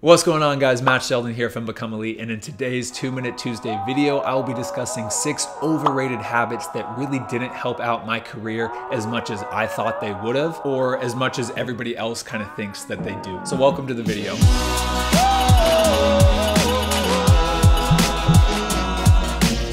What's going on, guys? Sheldon here from Become Elite, and in today's 2-Minute Tuesday video, I will be discussing 6 overrated habits that really didn't help out my career as much as I thought they would have, or as much as everybody else kind of thinks that they do. So welcome to the video.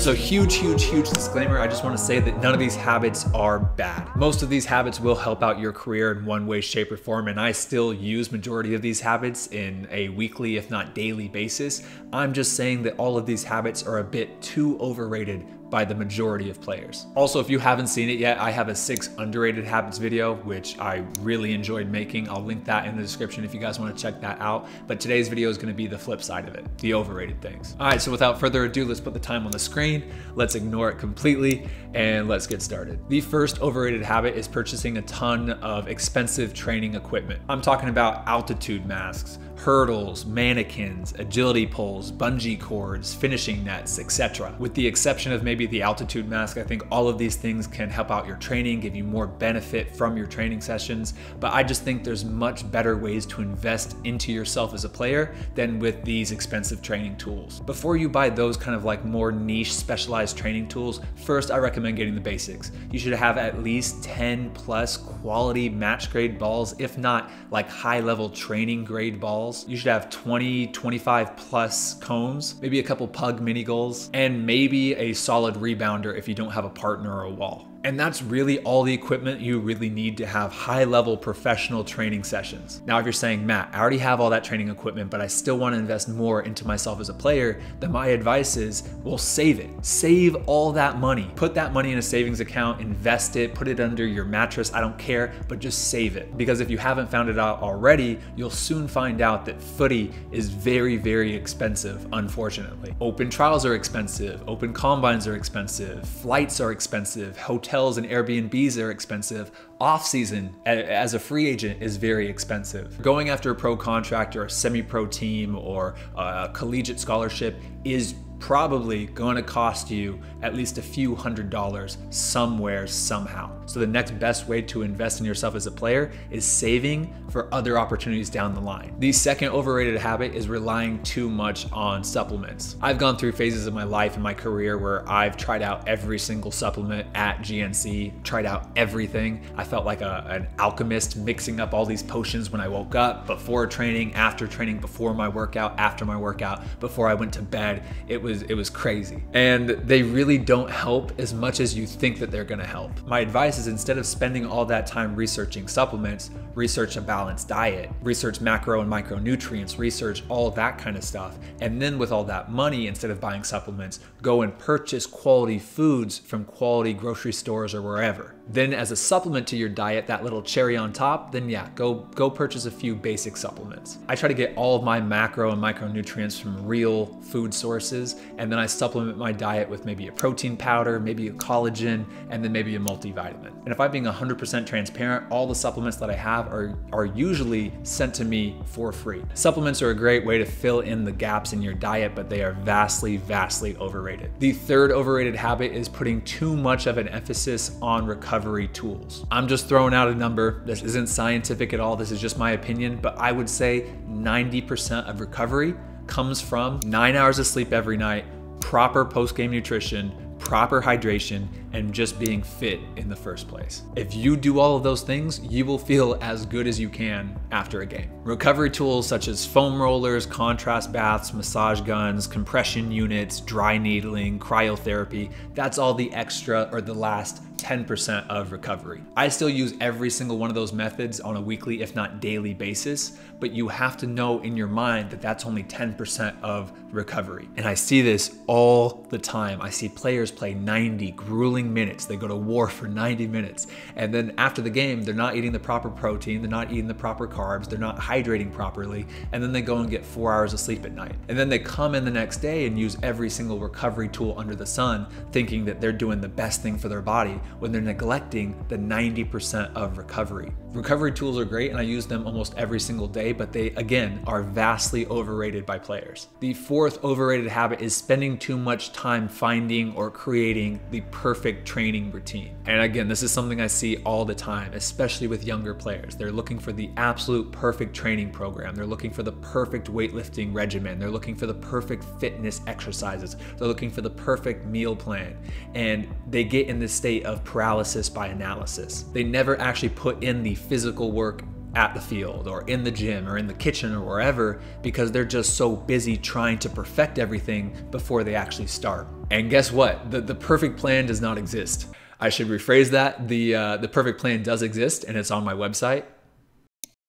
So huge disclaimer. I just want to say that none of these habits are bad. Most of these habits will help out your career in one way, shape, or form, and I still use majority of these habits in a weekly, if not daily basis. I'm just saying that all of these habits are a bit too overrated by the majority of players. Also, if you haven't seen it yet, I have a 6 underrated habits video, which I really enjoyed making. I'll link that in the description if you guys want to check that out. But today's video is going to be the flip side of it, the overrated things. All right, so without further ado, let's put the time on the screen. Let's ignore it completely and let's get started. The first overrated habit is purchasing a ton of expensive training equipment. I'm talking about altitude masks, hurdles, mannequins, agility poles, bungee cords, finishing nets, etc. With the exception of maybe the altitude mask, I think all of these things can help out your training, give you more benefit from your training sessions, but I just think there's much better ways to invest into yourself as a player than with these expensive training tools. Before you buy those kind of like more niche specialized training tools, first I recommend getting the basics. You should have at least 10 plus quality match grade balls, if not like high level training grade balls. You should have 20, 25 plus cones, maybe a couple pug mini goals, and maybe a solid rebounder if you don't have a partner or a wall. And that's really all the equipment you really need to have high-level professional training sessions. Now, if you're saying, Matt, I already have all that training equipment, but I still want to invest more into myself as a player, then my advice is, well, save it. Save all that money. Put that money in a savings account, invest it, put it under your mattress, I don't care, but just save it. Because if you haven't found it out already, you'll soon find out that footy is very expensive, unfortunately. Open trials are expensive, open combines are expensive, flights are expensive, hotels and Airbnbs are expensive. Off-season as a free agent is very expensive. Going after a pro contract or a semi-pro team or a collegiate scholarship is probably going to cost you at least a few $100s somewhere, somehow. So the next best way to invest in yourself as a player is saving for other opportunities down the line. The second overrated habit is relying too much on supplements. I've gone through phases of my life and my career where I've tried out every single supplement at GNC, tried out everything. I felt like an alchemist mixing up all these potions when I woke up, before training, after training, before my workout, after my workout, before I went to bed. It was crazy. And they really don't help as much as you think that they're gonna help. My advice is, instead of spending all that time researching supplements, research a balanced diet, research macro and micronutrients, research all that kind of stuff. And then with all that money, instead of buying supplements, go and purchase quality foods from quality grocery stores or wherever. Then as a supplement to your diet, that little cherry on top, then yeah, go purchase a few basic supplements. I try to get all of my macro and micronutrients from real food sources, and then I supplement my diet with maybe a protein powder, maybe a collagen, and then maybe a multivitamin. And if I'm being 100% transparent, all the supplements that I have are usually sent to me for free. Supplements are a great way to fill in the gaps in your diet, but they are vastly overrated. The third overrated habit is putting too much of an emphasis on recovery tools. I'm just throwing out a number. This isn't scientific at all. This is just my opinion, but I would say 90% of recovery comes from 9 hours of sleep every night, proper post-game nutrition, proper hydration, and just being fit in the first place. If you do all of those things, you will feel as good as you can after a game. Recovery tools such as foam rollers, contrast baths, massage guns, compression units, dry needling, cryotherapy, that's all the extra or the last 10% of recovery. I still use every single one of those methods on a weekly, if not daily basis, but you have to know in your mind that that's only 10% of recovery. And I see this all the time. I see players play 90 grueling minutes. They go to war for 90 minutes. And then after the game, they're not eating the proper protein, they're not eating the proper carbs, they're not hydrating properly, and then they go and get 4 hours of sleep at night. And then they come in the next day and use every single recovery tool under the sun, thinking that they're doing the best thing for their body, when they're neglecting the 90% of recovery. Recovery tools are great and I use them almost every single day, but they, again, are vastly overrated by players. The fourth overrated habit is spending too much time finding or creating the perfect perfect training routine. And again, this is something I see all the time, especially with younger players. They're looking for the absolute perfect training program. They're looking for the perfect weightlifting regimen. They're looking for the perfect fitness exercises. They're looking for the perfect meal plan. And they get in this state of paralysis by analysis. They never actually put in the physical work at the field or in the gym or in the kitchen or wherever, because they're just so busy trying to perfect everything before they actually start. And guess what? The perfect plan does not exist. I should rephrase that. The perfect plan does exist, and it's on my website.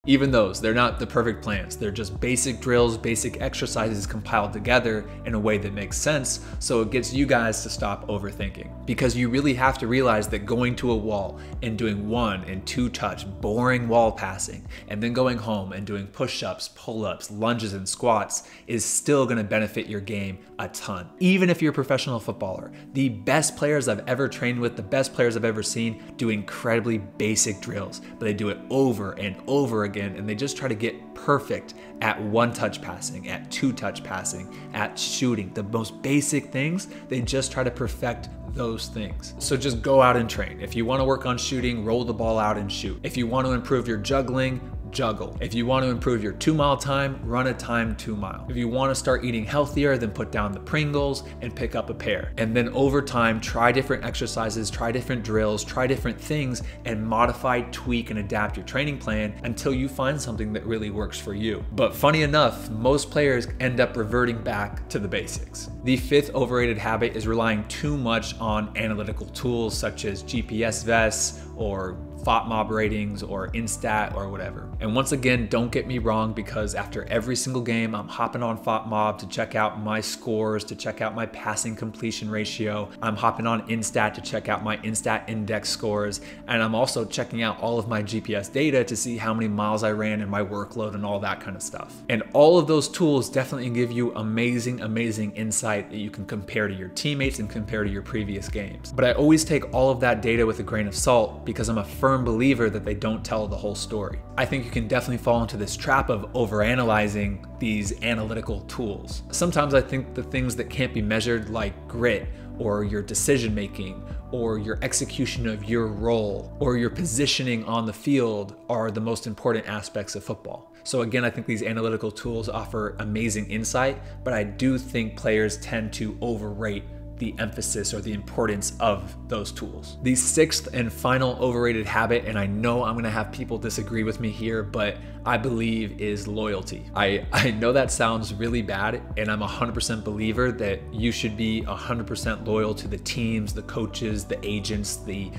Even those, they're not the perfect plans. They're just basic drills, basic exercises compiled together in a way that makes sense, so it gets you guys to stop overthinking. Because you really have to realize that going to a wall and doing 1 and 2 touch boring wall passing, and then going home and doing push-ups, pull-ups, lunges, and squats is still gonna benefit your game a ton. Even if you're a professional footballer, the best players I've ever trained with, the best players I've ever seen do incredibly basic drills, but they do it over and over again, and they just try to get perfect at 1 touch passing, at 2 touch passing, at shooting. The most basic things, they just try to perfect those things. So just go out and train. If you want to work on shooting, roll the ball out and shoot. If you want to improve your juggling, juggle. If you want to improve your 2-mile time, run a time 2-mile. If you want to start eating healthier, then put down the Pringles and pick up a pear. And then over time, try different exercises, try different drills, try different things, and modify, tweak, and adapt your training plan until you find something that really works for you. But funny enough, most players end up reverting back to the basics. The 5th overrated habit is relying too much on analytical tools such as GPS vests or FOTMOB ratings or Instat or whatever. And once again, don't get me wrong, because after every single game, I'm hopping on FOTMOB to check out my scores, to check out my passing completion ratio. I'm hopping on Instat to check out my Instat index scores. And I'm also checking out all of my GPS data to see how many miles I ran and my workload and all that kind of stuff. And all of those tools definitely give you amazing, amazing insight that you can compare to your teammates and compare to your previous games. But I always take all of that data with a grain of salt, because I'm a firm believer that they don't tell the whole story. I think you can definitely fall into this trap of overanalyzing these analytical tools. Sometimes I think the things that can't be measured, like grit or your decision making or your execution of your role or your positioning on the field, are the most important aspects of football. So again, I think these analytical tools offer amazing insight, but I do think players tend to overrate the emphasis or the importance of those tools. The 6th and final overrated habit, and I know I'm gonna have people disagree with me here, but I believe is loyalty. I know that sounds really bad, and I'm a 100% believer that you should be 100% loyal to the teams, the coaches, the agents, the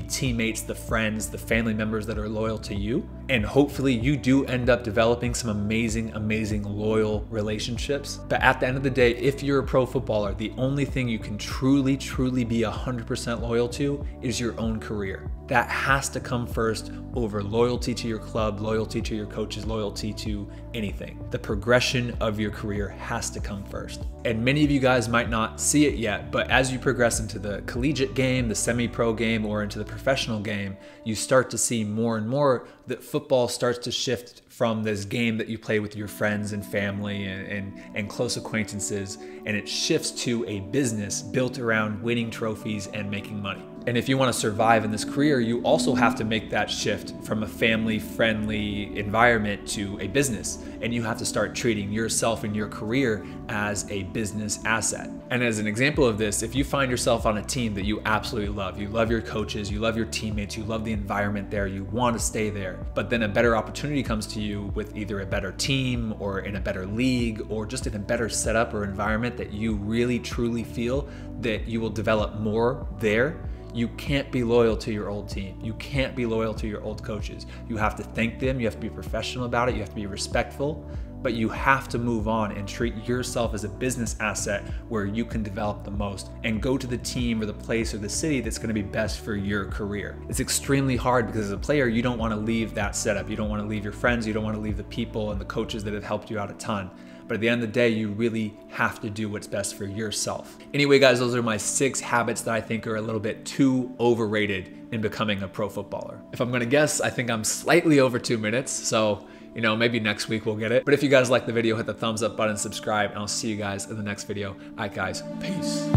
teammates, the friends, the family members that are loyal to you. And hopefully you do end up developing some amazing, amazing loyal relationships. But at the end of the day, if you're a pro footballer, the only thing you can truly, truly be 100% loyal to is your own career. That has to come first over loyalty to your club, loyalty to your coaches, loyalty to anything. The progression of your career has to come first. And many of you guys might not see it yet, but as you progress into the collegiate game, the semi-pro game, or into the professional game, you start to see more and more that football starts to shift from this game that you play with your friends and family and close acquaintances, and it shifts to a business built around winning trophies and making money. And if you want to survive in this career, you also have to make that shift from a family-friendly environment to a business. And you have to start treating yourself and your career as a business asset. And as an example of this, if you find yourself on a team that you absolutely love, you love your coaches, you love your teammates, you love the environment there, you want to stay there, but then a better opportunity comes to you with either a better team or in a better league or just in a better setup or environment that you really truly feel that you will develop more there, you can't be loyal to your old team. You can't be loyal to your old coaches. You have to thank them. You have to be professional about it. You have to be respectful, but you have to move on and treat yourself as a business asset where you can develop the most and go to the team or the place or the city that's going to be best for your career. It's extremely hard because as a player, you don't want to leave that setup. You don't want to leave your friends. You don't want to leave the people and the coaches that have helped you out a ton. But at the end of the day, you really have to do what's best for yourself. Anyway, guys, those are my 6 habits that I think are a little bit too overrated in becoming a pro footballer. If I'm gonna guess, I think I'm slightly over 2 minutes. So, you know, maybe next week we'll get it. But if you guys like the video, hit the thumbs up button, subscribe, and I'll see you guys in the next video. All right, guys, peace.